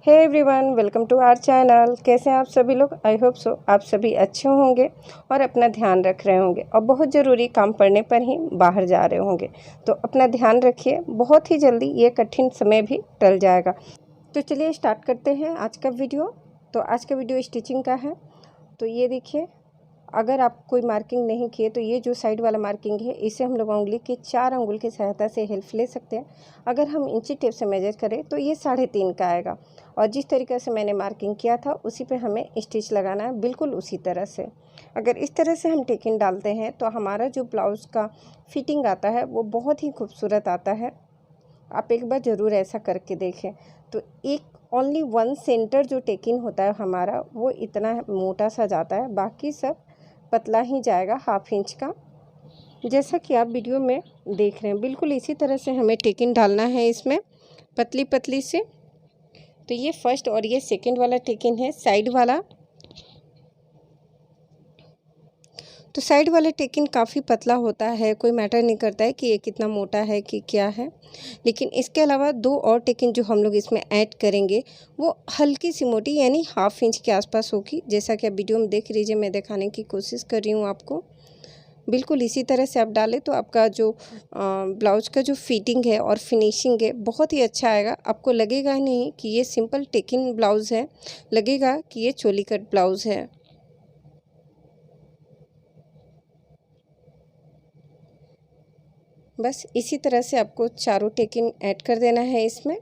Hey everyone, welcome to our channel. कैसे हैं आप सभी लोग? आई होप सो आप सभी अच्छे होंगे और अपना ध्यान रख रहे होंगे और बहुत ज़रूरी काम पड़ने पर ही बाहर जा रहे होंगे। तो अपना ध्यान रखिए, बहुत ही जल्दी ये कठिन समय भी टल जाएगा। तो चलिए स्टार्ट करते हैं आज का वीडियो। तो आज का वीडियो स्टिचिंग का है। तो ये देखिए, अगर आप कोई मार्किंग नहीं किए तो ये जो साइड वाला मार्किंग है इसे हम लोग उंगली के 4 अंगुल की सहायता से हेल्प ले सकते हैं। अगर हम इंची टेप से मेजर करें तो ये 3.5 का आएगा और जिस तरीके से मैंने मार्किंग किया था उसी पे हमें स्टिच लगाना है, बिल्कुल उसी तरह से। अगर इस तरह से हम टेकिंग डालते हैं तो हमारा जो ब्लाउज़ का फिटिंग आता है वो बहुत ही खूबसूरत आता है। आप एक बार ज़रूर ऐसा करके देखें। तो एक ओनली 1 सेंटर जो टेकिंग होता है हमारा वो इतना मोटा सा जाता है, बाकी सब पतला ही जाएगा 1/2 इंच का, जैसा कि आप वीडियो में देख रहे हैं। बिल्कुल इसी तरह से हमें टेकिंग डालना है इसमें, पतली पतली से। तो ये फर्स्ट और ये सेकंड वाला टेकिंग है, साइड वाला। तो साइड वाला टेकिंग काफ़ी पतला होता है, कोई मैटर नहीं करता है कि ये कितना मोटा है कि क्या है। लेकिन इसके अलावा 2 और टेकिंग जो हम लोग इसमें ऐड करेंगे वो हल्की सी मोटी, यानी 1/2 इंच के आसपास होगी। जैसा कि आप वीडियो में देख लीजिए, मैं दिखाने की कोशिश कर रही हूँ आपको। बिल्कुल इसी तरह से आप डालें तो आपका जो ब्लाउज़ का जो फिटिंग है और फिनिशिंग है बहुत ही अच्छा आएगा। आपको लगेगा नहीं कि ये सिंपल टेकिंग ब्लाउज़ है, लगेगा कि ये चोली कट ब्लाउज़ है। बस इसी तरह से आपको चारों टेकिंग ऐड कर देना है इसमें,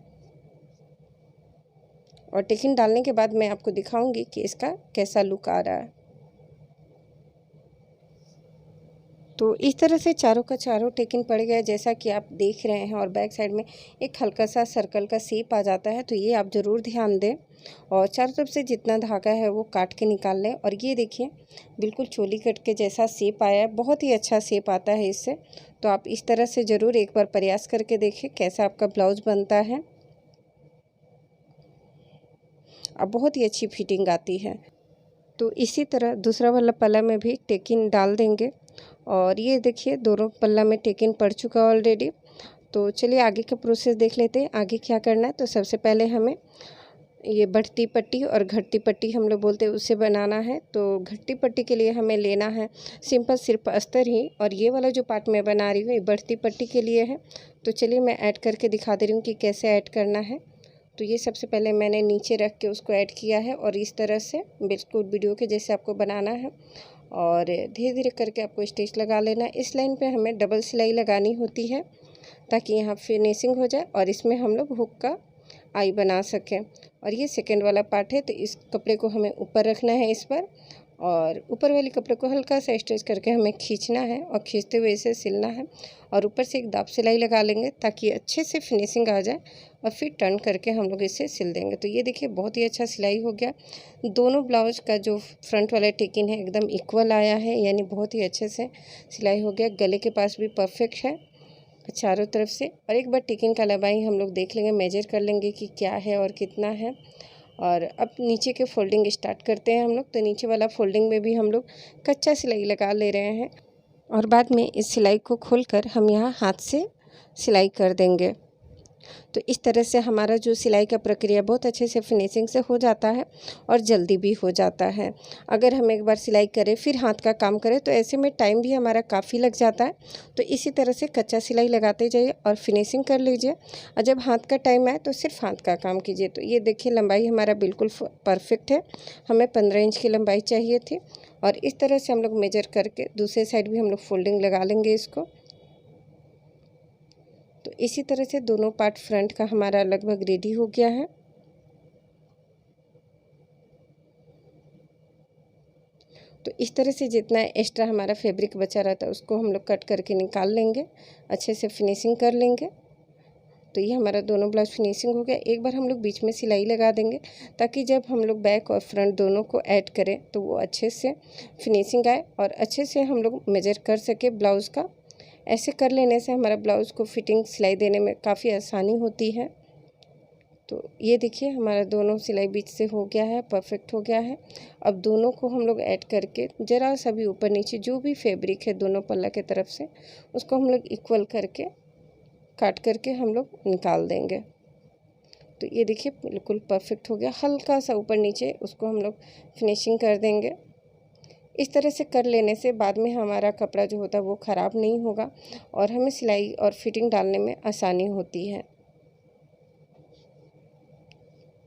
और टेकिंग डालने के बाद मैं आपको दिखाऊंगी कि इसका कैसा लुक आ रहा है। तो इस तरह से चारों का चारों टेकिंग पड़ गया, जैसा कि आप देख रहे हैं। और बैक साइड में एक हल्का सा सर्कल का शेप आ जाता है, तो ये आप ज़रूर ध्यान दें। और चारों तरफ से जितना धागा है वो काट के निकाल लें। और ये देखिए, बिल्कुल चोली कट के जैसा शेप आया है, बहुत ही अच्छा शेप आता है इससे। तो आप इस तरह से ज़रूर एक बार प्रयास करके देखें कैसा आपका ब्लाउज़ बनता है। अब बहुत ही अच्छी फिटिंग आती है। तो इसी तरह दूसरा वाला पल्ला में भी टेकिंग डाल देंगे। और ये देखिए, दोनों पल्ला में टेकिंग पड़ चुका ऑलरेडी। तो चलिए आगे का प्रोसेस देख लेते हैं, आगे क्या करना है। तो सबसे पहले हमें ये बढ़ती पट्टी और घटती पट्टी हम लोग बोलते हैं, उससे बनाना है। तो घटती पट्टी के लिए हमें लेना है सिंपल सिर्फ अस्तर ही, और ये वाला जो पार्ट मैं बना रही हूँ ये बढ़ती पट्टी के लिए है। तो चलिए मैं ऐड करके दिखा दे रही हूँ कि कैसे ऐड करना है। तो ये सबसे पहले मैंने नीचे रख के उसको ऐड किया है, और इस तरह से बिल्कुल वीडियो के जैसे आपको बनाना है। और धीरे धीरे करके आपको स्टिच लगा लेना है। इस लाइन पे हमें डबल सिलाई लगानी होती है ताकि यहाँ फिनिशिंग हो जाए और इसमें हम लोग हुक का आई बना सकें। और ये सेकंड वाला पार्ट है, तो इस कपड़े को हमें ऊपर रखना है इस पर, और ऊपर वाले कपड़े को हल्का सा स्ट्रेच करके हमें खींचना है और खींचते हुए इसे सिलना है। और ऊपर से एक दाब सिलाई लगा लेंगे ताकि अच्छे से फिनिशिंग आ जाए, और फिर टर्न करके हम लोग इसे सिल देंगे। तो ये देखिए, बहुत ही अच्छा सिलाई हो गया। दोनों ब्लाउज का जो फ्रंट वाला टेकिंग है एकदम इक्वल आया है, यानी बहुत ही अच्छे से सिलाई हो गया। गले के पास भी परफेक्ट है चारों तरफ से। और एक बार टेकिंग का लंबाई हम लोग देख लेंगे, मेजर कर लेंगे कि क्या है और कितना है। और अब नीचे के फोल्डिंग स्टार्ट करते हैं हम लोग। तो नीचे वाला फोल्डिंग में भी हम लोग कच्चा सिलाई लगा ले रहे हैं, और बाद में इस सिलाई को खोलकर हम यहाँ हाथ से सिलाई कर देंगे। तो इस तरह से हमारा जो सिलाई का प्रक्रिया बहुत अच्छे से फिनिशिंग से हो जाता है और जल्दी भी हो जाता है। अगर हम एक बार सिलाई करें फिर हाथ का काम करें तो ऐसे में टाइम भी हमारा काफ़ी लग जाता है। तो इसी तरह से कच्चा सिलाई लगाते जाइए और फिनिशिंग कर लीजिए, और जब हाथ का टाइम आए तो सिर्फ हाथ का काम कीजिए। तो ये देखिए, लंबाई हमारा बिल्कुल परफेक्ट है। हमें 15 इंच की लंबाई चाहिए थी, और इस तरह से हम लोग मेजर करके दूसरे साइड भी हम लोग फोल्डिंग लगा लेंगे इसको। तो इसी तरह से दोनों पार्ट फ्रंट का हमारा लगभग रेडी हो गया है। तो इस तरह से जितना एक्स्ट्रा हमारा फैब्रिक बचा रहता है उसको हम लोग कट करके निकाल लेंगे, अच्छे से फिनिशिंग कर लेंगे। तो ये हमारा दोनों ब्लाउज फिनिशिंग हो गया। एक बार हम लोग बीच में सिलाई लगा देंगे ताकि जब हम लोग बैक और फ्रंट दोनों को ऐड करें तो वो अच्छे से फिनिशिंग आए और अच्छे से हम लोग मेजर कर सके ब्लाउज़ का। ऐसे कर लेने से हमारा ब्लाउज़ को फिटिंग सिलाई देने में काफ़ी आसानी होती है। तो ये देखिए, हमारा दोनों सिलाई बीच से हो गया है, परफेक्ट हो गया है। अब दोनों को हम लोग ऐड करके ज़रा सा भी ऊपर नीचे जो भी फैब्रिक है दोनों पल्ला के तरफ से उसको हम लोग इक्वल करके काट करके हम लोग निकाल देंगे। तो ये देखिए बिल्कुल परफेक्ट हो गया। हल्का सा ऊपर नीचे उसको हम लोग फिनिशिंग कर देंगे। इस तरह से कर लेने से बाद में हमारा कपड़ा जो होता है वो ख़राब नहीं होगा और हमें सिलाई और फिटिंग डालने में आसानी होती है।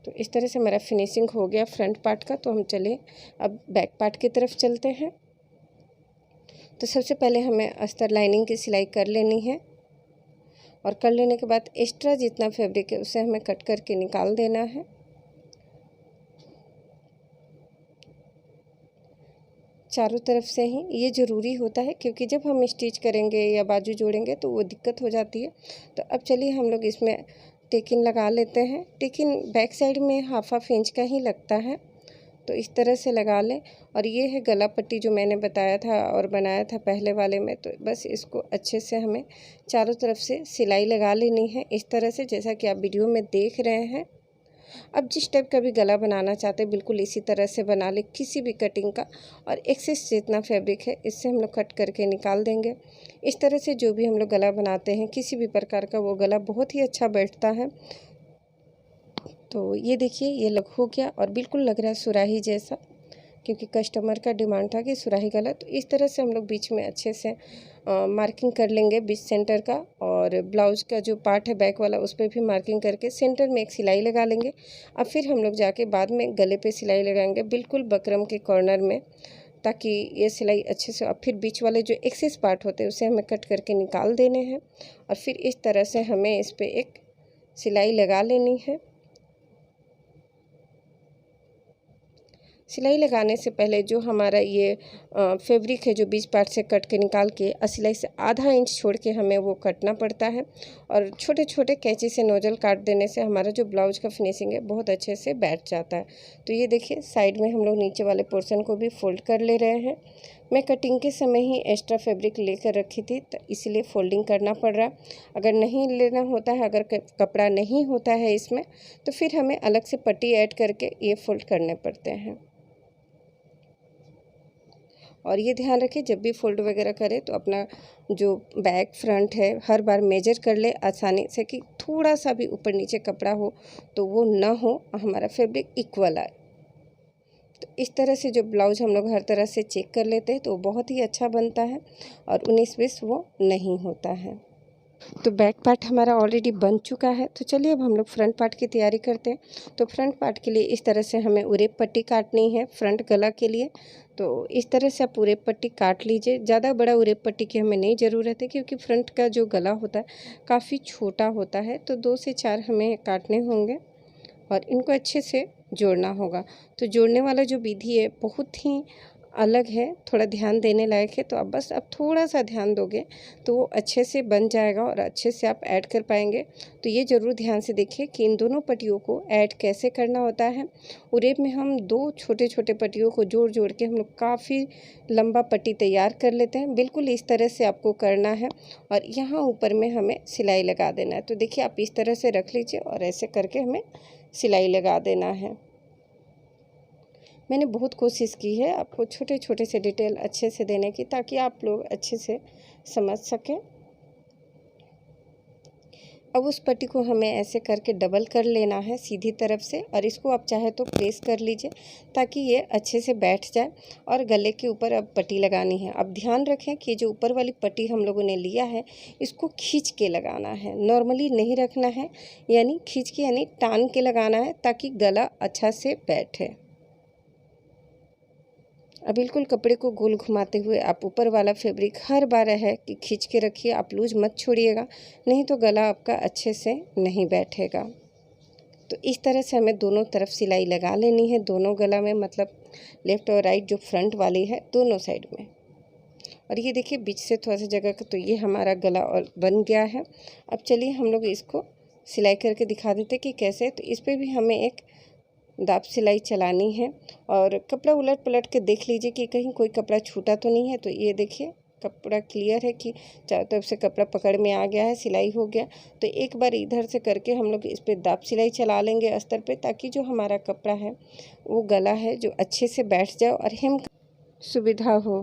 तो इस तरह से मेरा फिनिशिंग हो गया फ्रंट पार्ट का। तो हम चले अब बैक पार्ट की तरफ चलते हैं। तो सबसे पहले हमें अस्तर लाइनिंग की सिलाई कर लेनी है और कर लेने के बाद एक्स्ट्रा जितना फैब्रिक है उसे हमें कट करके निकाल देना है। चारों तरफ से ही ये ज़रूरी होता है क्योंकि जब हम स्टिच करेंगे या बाजू जोड़ेंगे तो वो दिक्कत हो जाती है। तो अब चलिए हम लोग इसमें टेकिन लगा लेते हैं। टेकिन बैक साइड में हाफ इंच का ही लगता है, तो इस तरह से लगा लें। और ये है गला पट्टी जो मैंने बताया था और बनाया था पहले वाले में। तो बस इसको अच्छे से हमें चारों तरफ से सिलाई लगा लेनी है इस तरह से, जैसा कि आप वीडियो में देख रहे हैं। अब जिस टाइप का भी गला बनाना चाहते हैं बिल्कुल इसी तरह से बना ले किसी भी कटिंग का। और एक्सेस जितना फैब्रिक है इससे हम लोग कट करके निकाल देंगे। इस तरह से जो भी हम लोग गला बनाते हैं किसी भी प्रकार का, वो गला बहुत ही अच्छा बैठता है। तो ये देखिए ये लग हो गया और बिल्कुल लग रहा है सुराही जैसा, क्योंकि कस्टमर का डिमांड था कि सुराही गला। तो इस तरह से हम लोग बीच में अच्छे से मार्किंग कर लेंगे बीच सेंटर का। और ब्लाउज का जो पार्ट है बैक वाला उस पर भी मार्किंग करके सेंटर में एक सिलाई लगा लेंगे। अब फिर हम लोग जाके बाद में गले पे सिलाई लगाएंगे बिल्कुल बकरम के कॉर्नर में, ताकि ये सिलाई अच्छे से। अब फिर बीच वाले जो एक्सेस पार्ट होते हैं उसे हमें कट करके निकाल देने हैं और फिर इस तरह से हमें इस पर एक सिलाई लगा लेनी है। सिलाई लगाने से पहले जो हमारा ये फैब्रिक है जो बीच पार्ट से कट के निकाल के सिलाई से आधा इंच छोड़ के हमें वो कटना पड़ता है। और छोटे छोटे कैंची से नोजल काट देने से हमारा जो ब्लाउज का फिनिशिंग है बहुत अच्छे से बैठ जाता है। तो ये देखिए साइड में हम लोग नीचे वाले पोर्शन को भी फोल्ड कर ले रहे हैं। मैं कटिंग के समय ही एक्स्ट्रा फैब्रिक लेकर रखी थी, तो इसलिए फोल्डिंग करना पड़ रहा है। अगर नहीं लेना होता है, अगर कपड़ा नहीं होता है इसमें, तो फिर हमें अलग से पट्टी ऐड करके ये फोल्ड करने पड़ते हैं। और ये ध्यान रखें जब भी फोल्ड वगैरह करें तो अपना जो बैक फ्रंट है हर बार मेजर कर ले आसानी से, कि थोड़ा सा भी ऊपर नीचे कपड़ा हो तो वो ना हो, हमारा फैब्रिक इक्वल आए। तो इस तरह से जो ब्लाउज हम लोग हर तरह से चेक कर लेते हैं तो बहुत ही अच्छा बनता है और 19-20 वो नहीं होता है। तो बैक पार्ट हमारा ऑलरेडी बन चुका है। तो चलिए अब हम लोग फ्रंट पार्ट की तैयारी करते हैं। तो फ्रंट पार्ट के लिए इस तरह से हमें उरेप पट्टी काटनी है फ्रंट गला के लिए। तो इस तरह से आप उरेप पट्टी काट लीजिए। ज़्यादा बड़ा उरेप पट्टी की हमें नहीं ज़रूरत है क्योंकि फ्रंट का जो गला होता है काफ़ी छोटा होता है। तो 2 से 4 हमें काटने होंगे और इनको अच्छे से जोड़ना होगा। तो जोड़ने वाला जो विधि है बहुत ही अलग है, थोड़ा ध्यान देने लायक है। तो अब बस अब थोड़ा सा ध्यान दोगे तो वो अच्छे से बन जाएगा और अच्छे से आप ऐड कर पाएंगे। तो ये ज़रूर ध्यान से देखिए कि इन दोनों पट्टियों को ऐड कैसे करना होता है। उरेप में हम 2 छोटे छोटे पट्टियों को जोड़ जोड़ के हम लोग काफ़ी लंबा पट्टी तैयार कर लेते हैं। बिल्कुल इस तरह से आपको करना है और यहाँ ऊपर में हमें सिलाई लगा देना है। तो देखिए आप इस तरह से रख लीजिए और ऐसे करके हमें सिलाई लगा देना है। मैंने बहुत कोशिश की है आपको छोटे छोटे से डिटेल अच्छे से देने की, ताकि आप लोग अच्छे से समझ सकें। अब उस पट्टी को हमें ऐसे करके डबल कर लेना है सीधी तरफ से और इसको आप चाहे तो प्रेस कर लीजिए ताकि ये अच्छे से बैठ जाए। और गले के ऊपर अब पट्टी लगानी है। अब ध्यान रखें कि जो ऊपर वाली पट्टी हम लोगों ने लिया है इसको खींच के लगाना है, नॉर्मली नहीं रखना है, यानी खींच के यानी टान के लगाना है ताकि गला अच्छा से बैठे। अब बिल्कुल कपड़े को गोल घुमाते हुए आप ऊपर वाला फैब्रिक हर बार है कि खींच के रखिए, आप लूज मत छोड़िएगा, नहीं तो गला आपका अच्छे से नहीं बैठेगा। तो इस तरह से हमें दोनों तरफ सिलाई लगा लेनी है, दोनों गला में, मतलब लेफ़्ट और राइट जो फ्रंट वाली है दोनों साइड में। और ये देखिए बीच से थोड़ा सा जगह का, तो ये हमारा गला और बन गया है। अब चलिए हम लोग इसको सिलाई करके दिखा देते कि कैसे। तो इस पर भी हमें एक दाब सिलाई चलानी है और कपड़ा उलट पलट के देख लीजिए कि कहीं कोई कपड़ा छूटा तो नहीं है। तो ये देखिए कपड़ा क्लियर है कि चारों तरफ से कपड़ा पकड़ में आ गया है, सिलाई हो गया। तो एक बार इधर से करके हम लोग इस पर दाब सिलाई चला लेंगे अस्तर पे, ताकि जो हमारा कपड़ा है वो गला है जो अच्छे से बैठ जाए और हेम सुविधा हो।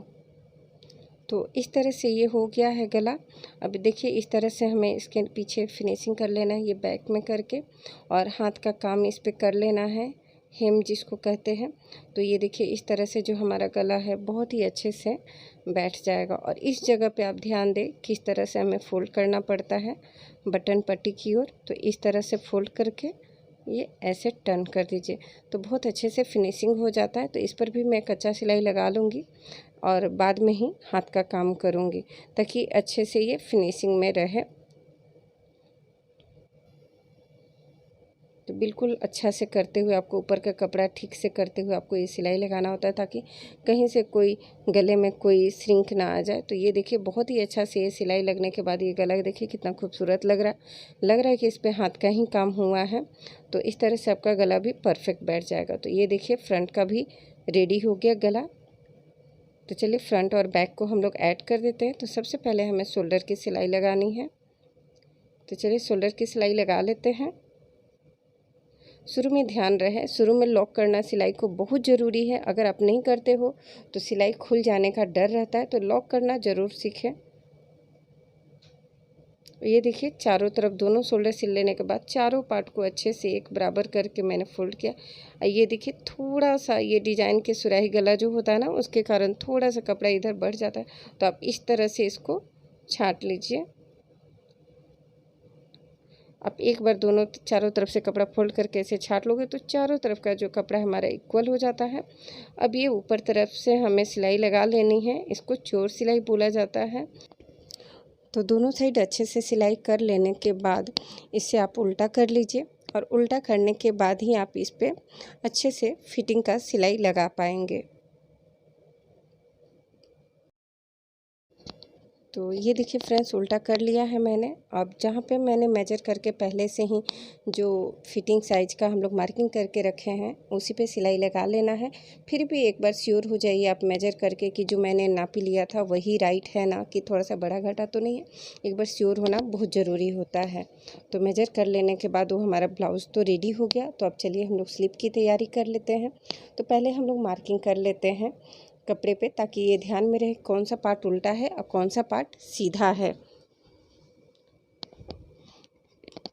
तो इस तरह से ये हो गया है गला। अब देखिए इस तरह से हमें इसके पीछे फिनिशिंग कर लेना है, ये बैक में करके, और हाथ का काम इस पे कर लेना है, हेम जिसको कहते हैं। तो ये देखिए इस तरह से जो हमारा गला है बहुत ही अच्छे से बैठ जाएगा। और इस जगह पे आप ध्यान दें किस तरह से हमें फ़ोल्ड करना पड़ता है बटन पट्टी की ओर। तो इस तरह से फ़ोल्ड करके ये ऐसे टर्न कर दीजिए, तो बहुत अच्छे से फिनिशिंग हो जाता है। तो इस पर भी मैं कच्चा सिलाई लगा लूँगी और बाद में ही हाथ का काम करूँगी, ताकि अच्छे से ये फिनिशिंग में रहे। तो बिल्कुल अच्छा से करते हुए आपको ऊपर का कपड़ा ठीक से करते हुए आपको ये सिलाई लगाना होता है, ताकि कहीं से कोई गले में कोई श्रिंक ना आ जाए। तो ये देखिए बहुत ही अच्छा से ये सिलाई लगने के बाद ये गला देखिए कितना खूबसूरत लग रहा है कि इस पे हाथ का ही काम हुआ है। तो इस तरह से आपका गला भी परफेक्ट बैठ जाएगा। तो ये देखिए फ्रंट का भी रेडी हो गया गला। तो चलिए फ्रंट और बैक को हम लोग ऐड कर देते हैं। तो सबसे पहले हमें शोल्डर की सिलाई लगानी है। तो चलिए शोल्डर की सिलाई लगा लेते हैं। शुरू में ध्यान रहे, शुरू में लॉक करना सिलाई को बहुत ज़रूरी है। अगर आप नहीं करते हो तो सिलाई खुल जाने का डर रहता है, तो लॉक करना ज़रूर सीखें। ये देखिए चारों तरफ दोनों शोल्डर सिल लेने के बाद चारों पार्ट को अच्छे से एक बराबर करके मैंने फोल्ड किया। ये देखिए थोड़ा सा ये डिजाइन के सुराही गला जो होता है ना, उसके कारण थोड़ा सा कपड़ा इधर बढ़ जाता है। तो आप इस तरह से इसको छांट लीजिए। आप एक बार दोनों चारों तरफ से कपड़ा फोल्ड करके ऐसे छाट लोगे तो चारों तरफ का जो कपड़ा हमारा इक्वल हो जाता है। अब ये ऊपर तरफ से हमें सिलाई लगा लेनी है, इसको चोर सिलाई बोला जाता है। तो दोनों साइड अच्छे से सिलाई कर लेने के बाद इसे आप उल्टा कर लीजिए, और उल्टा करने के बाद ही आप इस पर अच्छे से फिटिंग का सिलाई लगा पाएंगे। तो ये देखिए फ्रेंड्स उल्टा कर लिया है मैंने। अब जहाँ पे मैंने मेजर करके पहले से ही जो फिटिंग साइज का हम लोग मार्किंग करके रखे हैं उसी पे सिलाई लगा लेना है। फिर भी एक बार श्योर हो जाइए आप मेजर करके कि जो मैंने नापी लिया था वही राइट है ना, कि थोड़ा सा बड़ा घटा तो नहीं है। एक बार श्योर होना बहुत ज़रूरी होता है। तो मेजर कर लेने के बाद वो हमारा ब्लाउज़ तो रेडी हो गया। तो अब चलिए हम लोग स्लीव की तैयारी कर लेते हैं। तो पहले हम लोग मार्किंग कर लेते हैं कपड़े पे, ताकि ये ध्यान में रहे कौन सा पार्ट उल्टा है और कौन सा पार्ट सीधा है।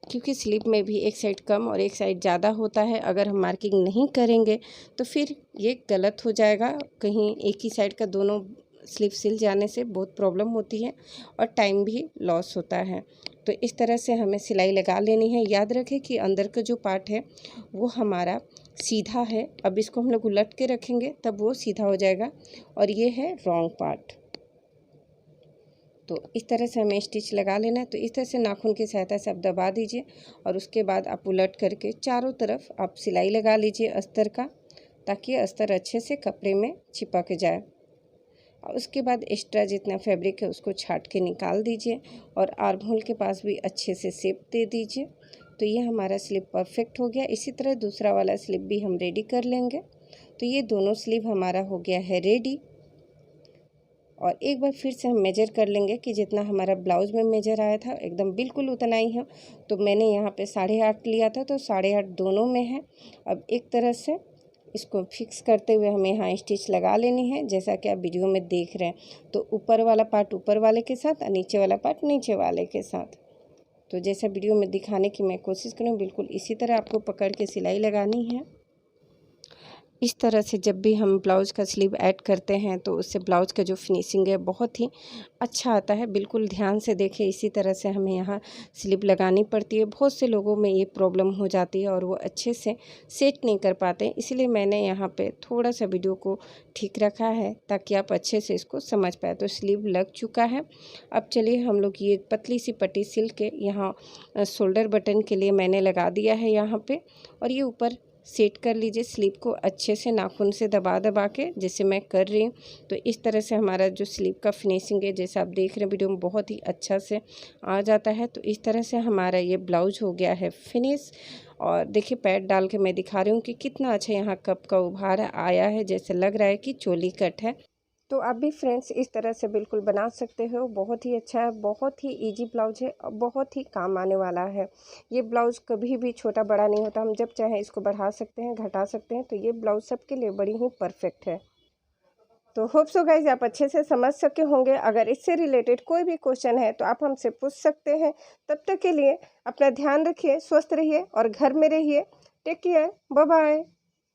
क्योंकि स्लीव में भी एक साइड कम और एक साइड ज़्यादा होता है। अगर हम मार्किंग नहीं करेंगे तो फिर ये गलत हो जाएगा। कहीं एक ही साइड का दोनों स्लीव सिल जाने से बहुत प्रॉब्लम होती है और टाइम भी लॉस होता है। तो इस तरह से हमें सिलाई लगा लेनी है। याद रखें कि अंदर का जो पार्ट है वो हमारा सीधा है। अब इसको हम लोग उलट के रखेंगे तब वो सीधा हो जाएगा, और ये है रॉन्ग पार्ट। तो इस तरह से हमें स्टिच लगा लेना है। तो इस तरह से नाखून की सहायता से आप दबा दीजिए, और उसके बाद आप उलट करके चारों तरफ आप सिलाई लगा लीजिए अस्तर का, ताकि अस्तर अच्छे से कपड़े में चिपक जाए। और उसके बाद एक्स्ट्रा जितना फैब्रिक है उसको छाट के निकाल दीजिए, और आर्म होल के पास भी अच्छे से शेप दे दीजिए। तो ये हमारा स्लीव परफेक्ट हो गया। इसी तरह दूसरा वाला स्लीव भी हम रेडी कर लेंगे। तो ये दोनों स्लीव हमारा हो गया है रेडी। और एक बार फिर से हम मेजर कर लेंगे कि जितना हमारा ब्लाउज में मेजर आया था एकदम बिल्कुल उतना ही है। तो मैंने यहाँ पे 8.5 लिया था, तो 8.5 दोनों में है। अब एक तरह से इसको फिक्स करते हुए हमें यहाँ स्टिच लगा लेनी है, जैसा कि आप वीडियो में देख रहे हैं। तो ऊपर वाला पार्ट ऊपर वाले के साथ और नीचे वाला पार्ट नीचे वाले के साथ। तो जैसा वीडियो में दिखाने की मैं कोशिश करूँ बिल्कुल इसी तरह आपको पकड़ के सिलाई लगानी है। इस तरह से जब भी हम ब्लाउज़ का स्लीव ऐड करते हैं तो उससे ब्लाउज़ का जो फिनिशिंग है बहुत ही अच्छा आता है। बिल्कुल ध्यान से देखें, इसी तरह से हमें यहाँ स्लीव लगानी पड़ती है। बहुत से लोगों में ये प्रॉब्लम हो जाती है और वो अच्छे से सेट नहीं कर पाते, इसलिए मैंने यहाँ पे थोड़ा सा वीडियो को ठीक रखा है ताकि आप अच्छे से इसको समझ पाए। तो स्लीव लग चुका है। अब चलिए हम लोग ये पतली सी पट्टी सिल के यहाँ शोल्डर बटन के लिए मैंने लगा दिया है यहाँ पे, और ये ऊपर सेट कर लीजिए स्लीव को अच्छे से नाखून से दबा दबा के, जैसे मैं कर रही हूँ। तो इस तरह से हमारा जो स्लीव का फिनिशिंग है, जैसे आप देख रहे हैं वीडियो में, बहुत ही अच्छा से आ जाता है। तो इस तरह से हमारा ये ब्लाउज हो गया है फिनिश। और देखिए पैड डाल के मैं दिखा रही हूँ कि कितना अच्छा यहाँ कप का उभार आया है, जैसे लग रहा है कि चोली कट है। तो आप भी फ्रेंड्स इस तरह से बिल्कुल बना सकते हो। बहुत ही अच्छा है, बहुत ही इजी ब्लाउज है और बहुत ही काम आने वाला है। ये ब्लाउज कभी भी छोटा बड़ा नहीं होता, हम जब चाहे इसको बढ़ा सकते हैं, घटा सकते हैं। तो ये ब्लाउज सबके लिए बड़ी ही परफेक्ट है। तो होप सो गाइज आप अच्छे से समझ सके होंगे। अगर इससे रिलेटेड कोई भी क्वेश्चन है तो आप हमसे पूछ सकते हैं। तब तक के लिए अपना ध्यान रखिए, स्वस्थ रहिए और घर में रहिए। Take care, bye bye.